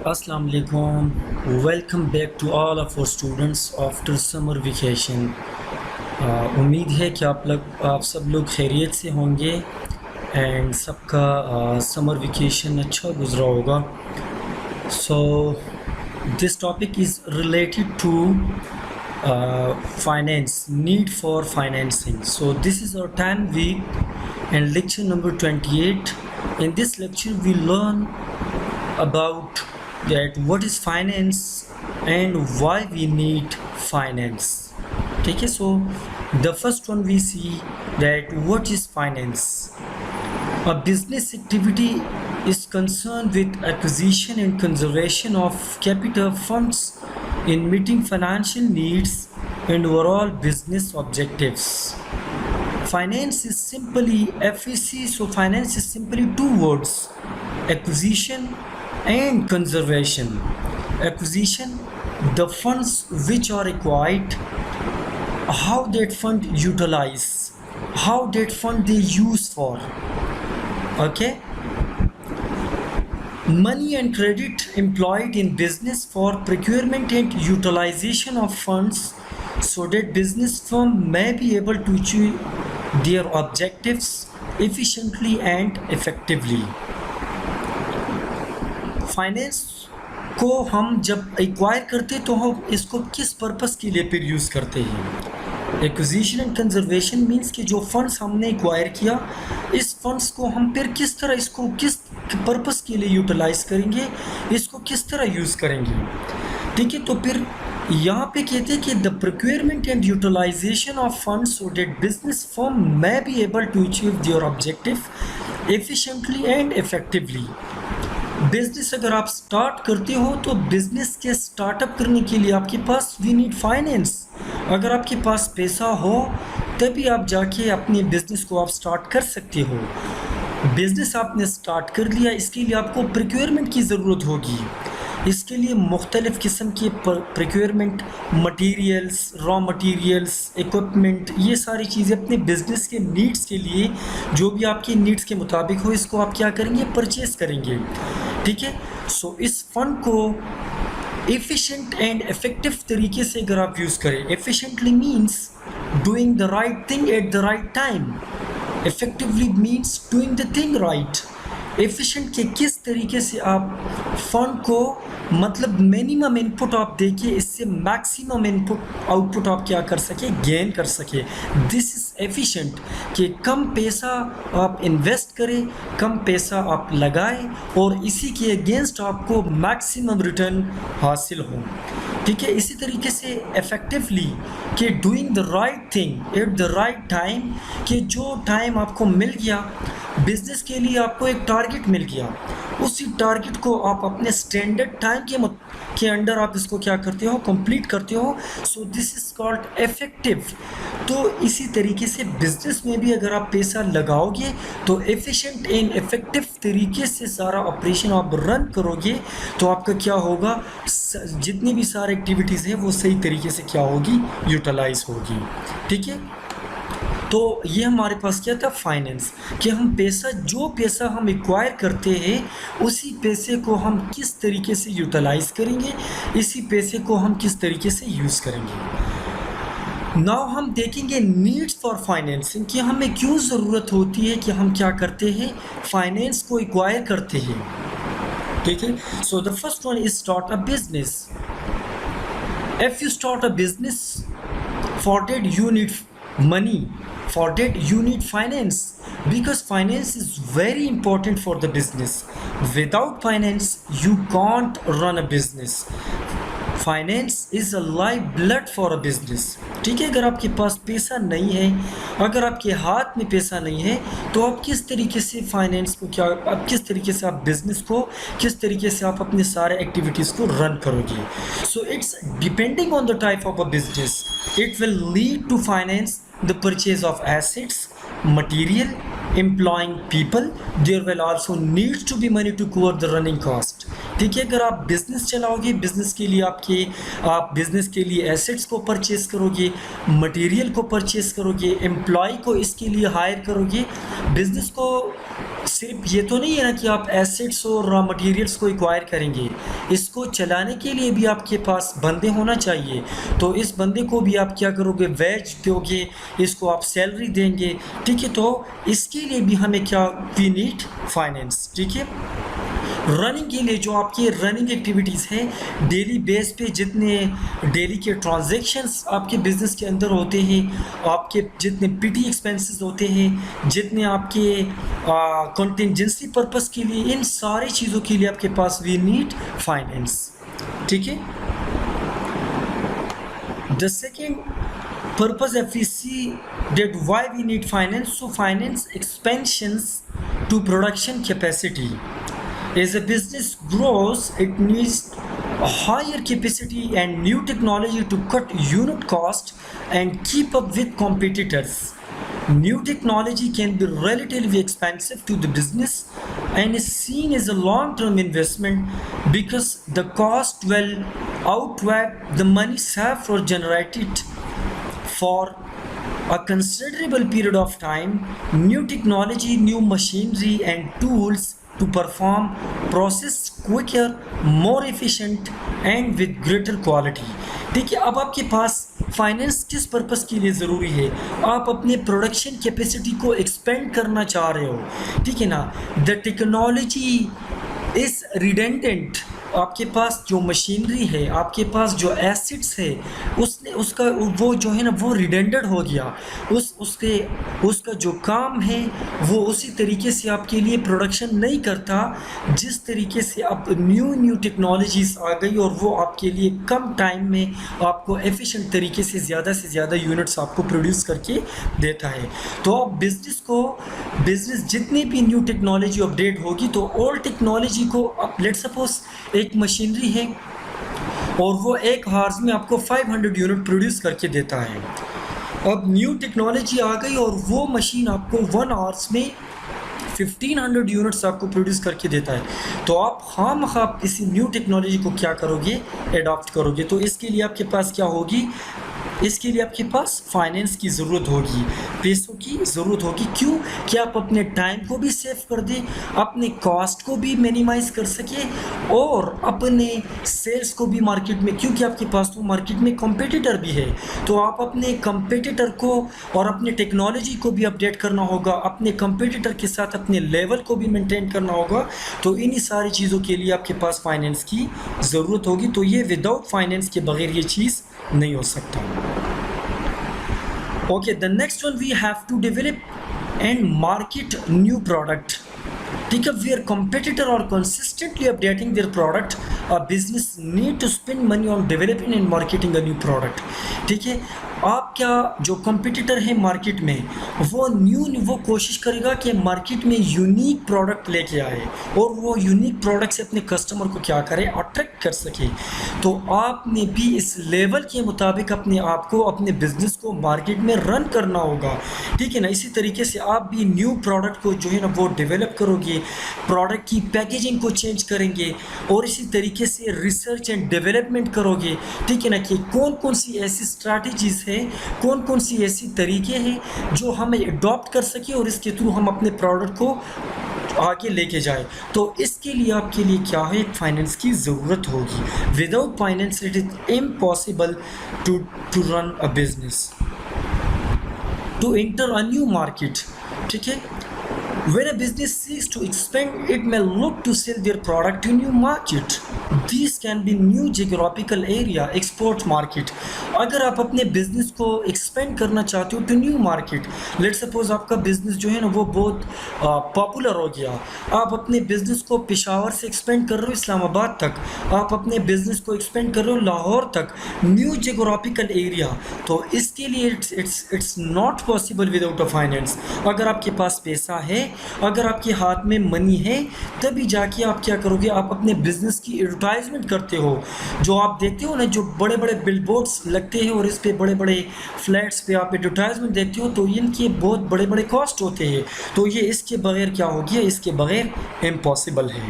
Assalamu alaikum. Welcome back to all of our students after summer vacation. उम्मीद है कि आप सब लोग खैरियत से होंगे एंड सबका समर वेकेशन अच्छा गुजरा होगा. So this topic is related to finance, need for financing. So this is our 10th week and lecture number 28. In this lecture we learn about that what is finance and why we need finance. Okay, so the first one we see that what is finance. A business activity is concerned with acquisition and conservation of capital funds in meeting financial needs and overall business objectives. Finance is simply FEC, so finance is simply two words: acquisition and conservation. Acquisition, the funds which are acquired, how that fund utilize, how that fund they use for. Okay, money and credit employed in business for procurement and utilization of funds so that business firm may be able to achieve their objectives efficiently and effectively. Finance को हम जब acquire करते तो हम इसको किस purpose के लिए फिर यूज़ करते हैं. एक्विजिशन एंड कंजर्वेशन मींस कि जो फंड्स हमने एक्वायर किया, इस फंड्स को हम फिर किस तरह इसको किस पर्पस के लिए यूटिलाइज करेंगे, इसको किस तरह यूज़ करेंगे. ठीक है, तो फिर यहाँ पे कहते हैं कि the procurement and utilisation of funds so that business firm may be able to achieve their objective efficiently and effectively. Business अगर आप स्टार्ट करते हो तो बिजनेस के स्टार्टअप करने के लिए आपके पास वी नीड फाइनेंस. अगर आपके पास पैसा हो तभी आप जाके अपने बिजनेस को आप स्टार्ट कर सकते हो. बिजनेस आपने स्टार्ट कर लिया, इसके लिए आपको प्रोक्योरमेंट की ज़रूरत होगी. इसके लिए मुख्तलिफ़ किस्म के procurement, materials, raw materials, equipment, ये सारी चीज़ें अपने बिज़नेस के नीड्स के लिए, जो भी आपके नीड्स के मुताबिक हो, इसको आप क्या करेंगे, परचेज़ करेंगे. ठीक है, सो इस फंड को एफिशिएंट एंड इफ़ेक्टिव तरीके से अगर आप यूज़ करें, efficiently means doing the right thing at the right time, effectively means doing the thing right. Efficient के किस तरीके से आप फंड को मतलब मिनिमम इनपुट आप देखिए, इससे मैक्सिमम इनपुट आउटपुट आप क्या कर सके, गेन कर सके. दिस इज़ एफिशिएंट कि कम पैसा आप इन्वेस्ट करें, कम पैसा आप लगाएं और इसी के अगेंस्ट आपको मैक्सिमम रिटर्न हासिल हो. ठीक है, इसी तरीके से इफ़ेक्टिवली कि doing the right thing at the right time, कि जो टाइम आपको मिल गया बिज़नेस के लिए, आपको एक टारगेट मिल गया, उसी टारगेट को आप अपने स्टैंडर्ड टाइम के अंडर आप इसको क्या करते हो, कंप्लीट करते हो. So this is called effective. तो इसी तरीके से बिज़नेस में भी अगर आप पैसा लगाओगे तो एफिशिएंट एंड इफ़ेक्टिव तरीके से सारा ऑपरेशन आप रन करोगे तो आपका क्या होगा, जितनी भी सारी एक्टिविटीज़ हैं वो सही तरीके से क्या होगी, यूटिलाइज होगी. ठीक है, तो ये हमारे पास क्या था, फाइनेंस, कि हम पैसा, जो पैसा हम एक्वायर करते हैं उसी पैसे को हम किस तरीके से यूटिलाइज़ करेंगे, इसी पैसे को हम किस तरीके से यूज़ करेंगे. नाउ हम देखेंगे नीड्स फॉर फाइनेंसिंग, कि हमें क्यों ज़रूरत होती है कि हम क्या करते हैं, फाइनेंस को एक्वायर करते हैं. ठीक है, so the first one is start a business. If you start a business, for that you need money, for that you need finance, because finance is very important for the business. Without finance you can't run a business. Finance is a life blood for a business. ठीक है, अगर आपके पास पैसा नहीं है, अगर आपके हाथ में पैसा नहीं है तो आप किस तरीके से फाइनेंस को क्या, आप किस तरीके से आप बिज़नेस को, किस तरीके से आप अपने सारे एक्टिविटीज़ को रन करोगे. So it's depending on the type of a business, it will lead to finance the purchase of assets, material, employing people. There will also need to be money to cover the running cost. ठीक है, अगर आप business चलाओगे, business के लिए आप business के लिए एसेट्स को परचेस करोगे, मटेरियल को परचेस करोगे, एम्प्लॉय को इसके लिए हायर करोगे, बिज़नेस को सिर्फ ये तो नहीं है ना कि आप एसेट्स और रॉ मटेरियल्स को एक्वायर करेंगे, इसको चलाने के लिए भी आपके पास बंदे होना चाहिए। तो इस बंदे को भी आप क्या करोगे, वेज दोगे, इसको आप सैलरी देंगे, ठीक है। तो इसके लिए भी हमें क्या, वी नीड फाइनेंस, ठीक है। रनिंग के लिए जो आपकी रनिंग एक्टिविटीज़ हैं, डेली बेस पे जितने डेली के ट्रांजैक्शंस आपके बिज़नेस के अंदर होते हैं, आपके जितने पीटी एक्सपेंसेस होते हैं, जितने आपके कंटिजेंसी पर्पस के लिए, इन सारी चीज़ों के लिए आपके पास वी नीड फाइनेंस, ठीक है। The second purpose if we see that why we need finance, so finance expansions to production capacity. As a business grows, it needs a higher capacity and new technology to cut unit cost and keep up with competitors. New technology can be relatively expensive to the business and is seen as a long-term investment because the cost will outweigh the money saved or generated for a considerable period of time. New technology, new machinery and tools to perform process quicker, more efficient and with greater quality. ठीक है, अब आपके पास finance किस purpose के लिए ज़रूरी है, आप अपने प्रोडक्शन कैपेसिटी को एक्सपेंड करना चाह रहे हो, ठीक है ना। द टेक्नोलॉजी इज़ रिडेंडेंट, आपके पास जो मशीनरी है, आपके पास जो एसिड्स है, उसने उसका वो जो है ना वो रिडेंडेंट हो गया, उसका जो काम है वो उसी तरीके से आपके लिए प्रोडक्शन नहीं करता जिस तरीके से अब न्यू टेक्नोलॉजीज़ आ गई और वो आपके लिए कम टाइम में आपको एफिशिएंट तरीके से ज़्यादा यूनिट्स आपको प्रोड्यूस करके देता है। तो आप बिज़नेस जितनी भी न्यू टेक्नोलॉजी अपडेट होगी तो ओल्ड टेक्नोलॉजी को, अब लेट सपोज एक मशीनरी है और वो एक हार्स में आपको 500 यूनिट प्रोड्यूस करके देता है। अब न्यू टेक्नोलॉजी आ गई और वो मशीन आपको 1 आवर्स में 1500 यूनिट्स आपको प्रोड्यूस करके देता है। तो आप खामखा इसी न्यू टेक्नोलॉजी को क्या करोगे, एडॉप्ट करोगे। तो इसके लिए आपके पास क्या होगी, इसके लिए आपके पास फाइनेंस की ज़रूरत होगी, पैसों की ज़रूरत होगी। क्यों कि आप अपने टाइम को भी सेव कर दें, अपने कॉस्ट को भी मिनिमाइज़ कर सकें और अपने सेल्स को भी मार्केट में, क्योंकि आपके पास तो मार्केट में कॉम्पिटिटर भी है, तो आप अपने कॉम्पिटिटर को और अपने टेक्नोलॉजी को भी अपडेट करना होगा, अपने कॉम्पिटिटर के साथ अपने लेवल को भी मेंटेन करना होगा। तो इन्हीं सारी चीज़ों के लिए आपके पास फाइनेंस की ज़रूरत होगी। तो ये विदाउट फाइनेंस के बगैर ये चीज़ नहीं हो सकता। Okay, the next one, we have to develop and market new product. ठीक है, where competitor are consistently updating their product, a business need to spend money on developing and marketing a new product. ठीक है, आपका जो competitor है market में वो कोशिश करेगा कि मार्केट में यूनिक प्रोडक्ट लेके आए और वो यूनिक प्रोडक्ट से अपने कस्टमर को क्या करे, अट्रैक्ट कर सके। तो आपने भी इस लेवल के मुताबिक अपने आप को, अपने बिजनेस को मार्केट में रन करना होगा, ठीक है ना। इसी तरीके से आप भी न्यू प्रोडक्ट को जो है ना वो डेवलप करोगे, प्रोडक्ट की पैकेजिंग को चेंज करेंगे और इसी तरीके से रिसर्च एंड डेवलपमेंट करोगे, ठीक है ना, कि कौन कौन सी ऐसी स्ट्रैटेजीज़ है, कौन कौन सी ऐसी तरीके हैं जो हमें अडॉप्ट कर सके और इसके थ्रू हम अपने प्रोडक्ट को आगे लेके जाए। तो इसके लिए आपके लिए क्या है, फाइनेंस की ज़रूरत होगी। Without finance it is impossible to run a business, to enter a new market, ठीक है। When a business seeks to expand, it may look to sell their product to new market. These can be new geographical area, export market. अगर आप अपने business को expand करना चाहते हो to new market, let suppose आपका business जो है ना वो बहुत पॉपुलर हो गया, आप अपने बिजनेस को पेशावर से एक्सपेंड कर रहे हो इस्लामाबाद तक, आप अपने बिजनेस को एक्सपेंड कर रहे हो लाहौर तक, न्यू जियोग्राफिकल एरिया। तो इसके लिए it's not possible without a finance. अगर आपके पास पैसा है, अगर आपके हाथ में मनी है, तभी जाके आप क्या करोगे, आप अपने बिजनेस की एडवर्टाइजमेंट करते हो। जो आप देखते हो ना, जो बड़े बड़े बिलबोर्ड्स लगते हैं और इस पे बड़े बड़े फ्लैट्स पे आप एडवर्टाइजमेंट देखते हो, तो इनके बहुत बड़े बड़े कॉस्ट होते हैं। तो ये इसके बगैर क्या हो गया, इसके बगैर इम्पॉसिबल है।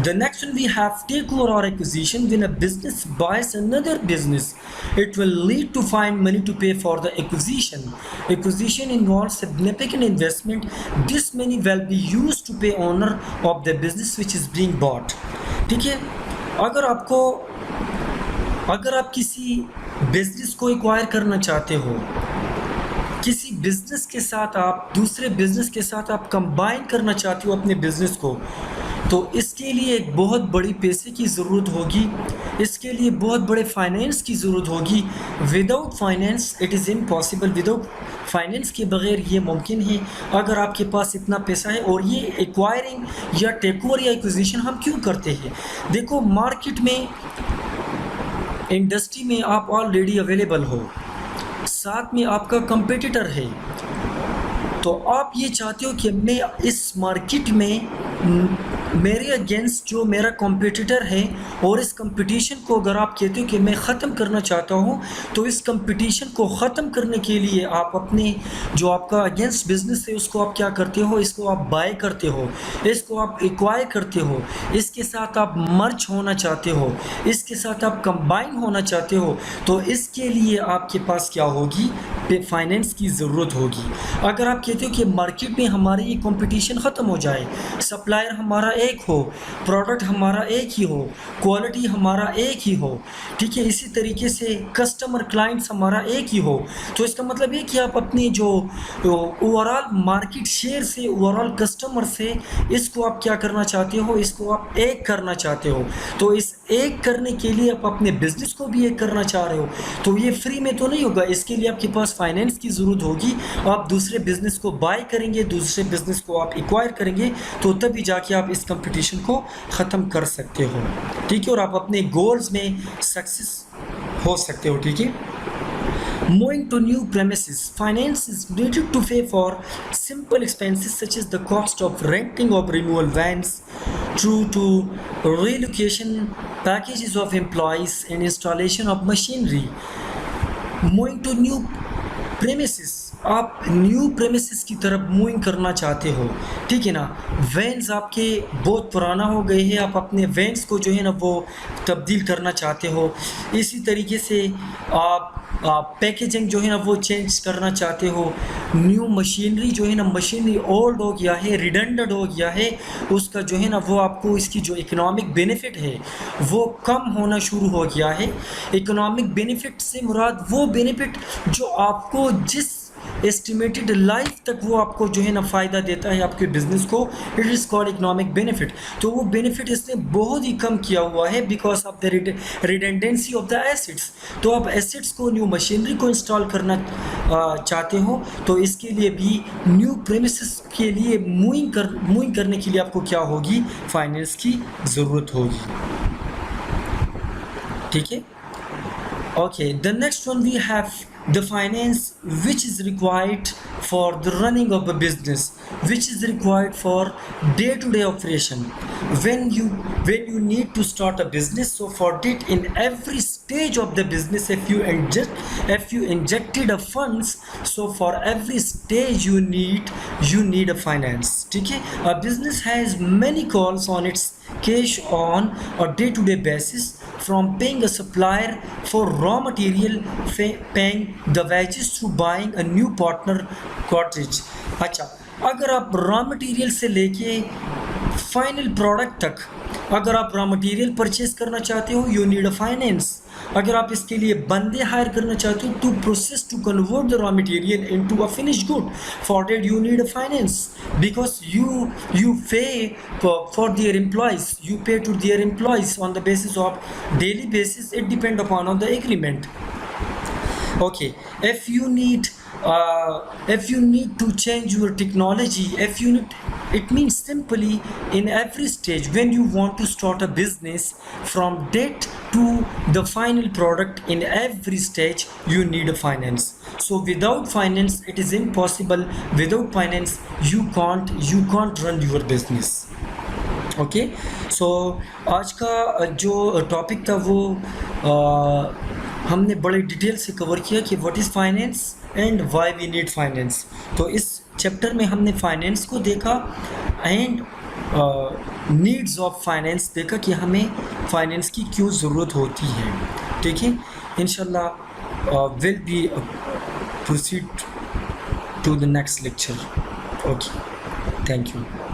The next one we have takeover or acquisition. When a business buys another business, it will need to find money to pay for the acquisition. Acquisition involves significant investment. This money will be used to pay owner of the business which is being bought. ठीक है, अगर आप किसी business को acquire करना चाहते हो, किसी बिजनेस के साथ आप दूसरे बिजनेस के साथ आप कंबाइन करना चाहते हो अपने बिजनेस को, तो इसके लिए एक बहुत बड़ी पैसे की ज़रूरत होगी, इसके लिए बहुत बड़े फाइनेंस की ज़रूरत होगी. Without finance it is impossible. Without finance के बगैर ये मुमकिन है. अगर आपके पास इतना पैसा है, और ये एक्वायरिंग या टेकओवर या एक्विजिशन हम क्यों करते हैं? देखो, मार्केट में, इंडस्ट्री में आप ऑलरेडी अवेलेबल हो, साथ में आपका कंपेटिटर है, तो आप ये चाहते हो कि मैं इस मार्केट में मेरे अगेंस्ट जो मेरा कॉम्पिटिटर है, और इस कंपटीशन को अगर आप कहते हो कि मैं ख़त्म करना चाहता हूँ, तो इस कंपटीशन को ख़त्म करने के लिए आप अपने जो आपका अगेंस्ट बिजनेस है उसको आप क्या करते हो? इसको आप बाय करते हो, इसको आप एक्वायर करते हो, इसके साथ आप मर्ज होना चाहते हो, इसके साथ आप कंबाइन होना चाहते हो. तो इसके लिए आपके पास क्या होगी? फाइनेंस की ज़रूरत होगी. अगर आप कहते हो कि मार्केट में हमारी ये कंपटीशन ख़त्म हो जाए, सप्लायर हमारा एक हो, प्रोडक्ट हमारा एक ही हो, क्वालिटी हमारा एक ही हो, ठीक है, इसी तरीके से कस्टमर क्लाइंट्स हमारा एक ही हो, तो इसका मतलब ये कि आप अपने जो ओवरऑल मार्केट शेयर से, ओवरऑल कस्टमर से, इसको आप क्या करना चाहते हो? इसको आप एक करना चाहते हो. तो इस एक करने के लिए आप अपने बिजनेस को भी एक करना चाह रहे हो, तो ये फ्री में तो नहीं होगा. इसके लिए आपके पास फाइनेंस की ज़रूरत होगी. आप दूसरे बिजनेस को बाय करेंगे, दूसरे बिजनेस को आप एक्वायर करेंगे, तो तभी जाके आप इस कंपटीशन को ख़त्म कर सकते हो. ठीक है, और आप अपने गोल्स में सक्सेस हो सकते हो. ठीक है. Moving to new premises, finance is needed to pay for simple expenses such as the cost of renting of renewal vans, to relocation packages of employees and installation of machinery. Moving to new premises, आप new premises की तरफ moving करना चाहते हो, ठीक है ना. Vans आपके बहुत पुराना हो गए हैं, आप अपने वैन्स को जो है ना वो तब्दील करना चाहते हो. इसी तरीके से आप पैकेजिंग जो है ना वो चेंज करना चाहते हो. न्यू मशीनरी जो है ना, मशीनरी ओल्ड हो गया है, रिडंडेंट हो गया है, उसका जो है ना वो आपको इसकी जो इकोनॉमिक बेनिफिट है वो कम होना शुरू हो गया है. इकोनॉमिक बेनिफिट से मुराद वो बेनिफिट जो आपको जिस एस्टिमेटेड लाइफ तक वो आपको जो है ना फ़ायदा देता है आपके बिज़नेस को, it is called economic benefit. तो वो बेनिफिट इसने बहुत ही कम किया हुआ है because of the redundancy of the assets. तो आप एसेट्स को, न्यू मशीनरी को इंस्टॉल करना चाहते हो, तो इसके लिए भी न्यू प्रेमिसेस के लिए मूविंग करने के लिए आपको क्या होगी? फाइनेंस की ज़रूरत होगी. ठीक है. Okay, the next one we have the finance which is required for the running of a business, which is required for day-to-day operation. When you need to start a business, so for that in every stage of the business, if you injected a funds, so for every stage you need a finance. ठीक है. A business has many calls on its cash on a day-to-day basis, from paying a supplier for raw material, paying the wages, to buying a new partner cartridge. अच्छा, अगर आप raw material से लेके final product तक अगर आप raw material purchase करना चाहते हो, यू नीड अ फाइनेंस. अगर आप इसके लिए बंदे हायर करना चाहते हो to process, to convert the raw material into a finish good, for that you need a finance because you pay for their employees, you pay to their employees on the basis of daily basis. It depend upon on the agreement. Okay, if you need to change your technology, it means simply in every stage when you want to start a business, from that to the final product, in every stage you need a finance. So without finance it is impossible. Without finance you can't run your business. Okay. So आज का जो topic था वो हमने बड़े detail से cover किया कि what is finance and why we need finance. तो इस चैप्टर में हमने फाइनेंस को देखा एंड नीड्स ऑफ फाइनेंस, देखा कि हमें फाइनेंस की क्यों ज़रूरत होती है। ठीक है, इंशाल्लाह will be proceed to the next lecture. Okay, thank you.